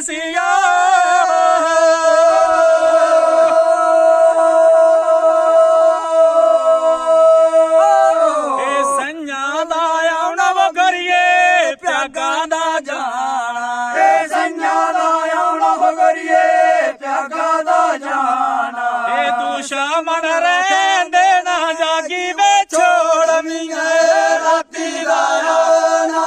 सिया संजा दा आउणा वो करिए प्यागा दा जाना संजा दा आउणा वो करिए प्यागा दा जाना दुश्मन रहंदे ना जागी वे छोड़ मिया राती दा आना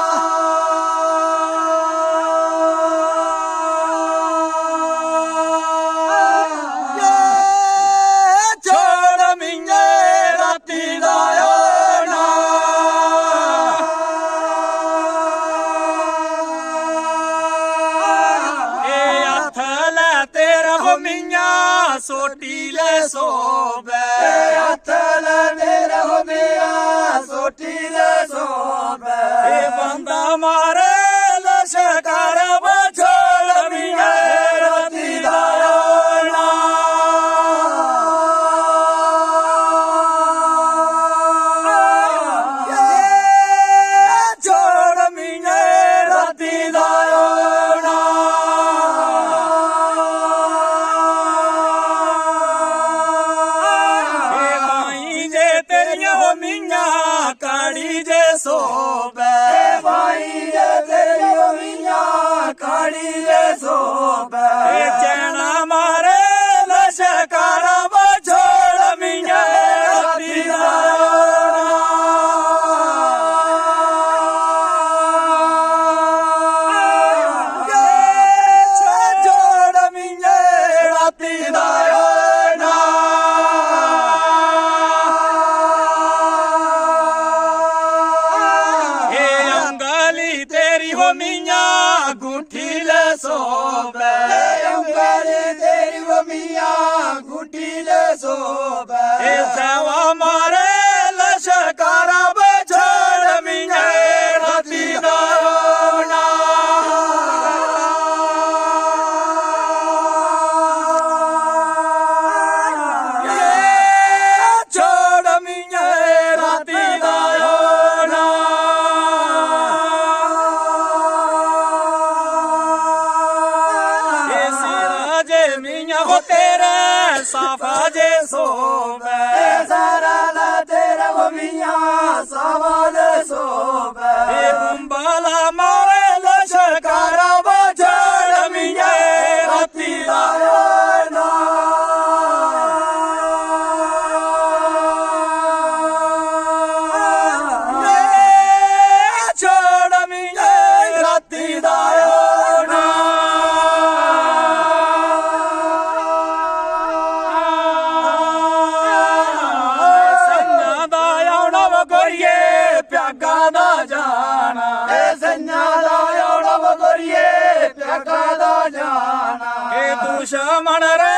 छोड़ मिया राती दा आना हथ लै तेरा हो मिया सोटी ले सोबे हथ लै तेरा हो मिया सोटी ले सोबे बंदा मारे लश्कर छोड़ मिया राती दा आना छोड़ मिया राती दा आना माई जे तेरिया हो मिया काड़ी जे सोबे भाई जे तेरी हो मिया काड़ी ले सोबे चैना मारे लश्कर छोड़ मिया राती दा छोड़ मिया राती दा आना अंगली तेरी हो मिया गुठी ले सोबे अंगली तेरी हो मिया गुटी ले सोबे सेवा मारे लश्कर छोड़ मिया राती दा आना छोड़ मिया राती दा आना सिराजे मिया हो तेरे साफा जे सोबे सारा ला तेरा हो मिया सवाल सोबे कुंबला मारे लश्कर छोड़ मिया राती दा आना छोड़ मिया राती दा आना संजा दा आउणा वो करिए प्यागा दा जाना संजा दा आउणा वो करिए प्यागा दा जाना दुश्मन रे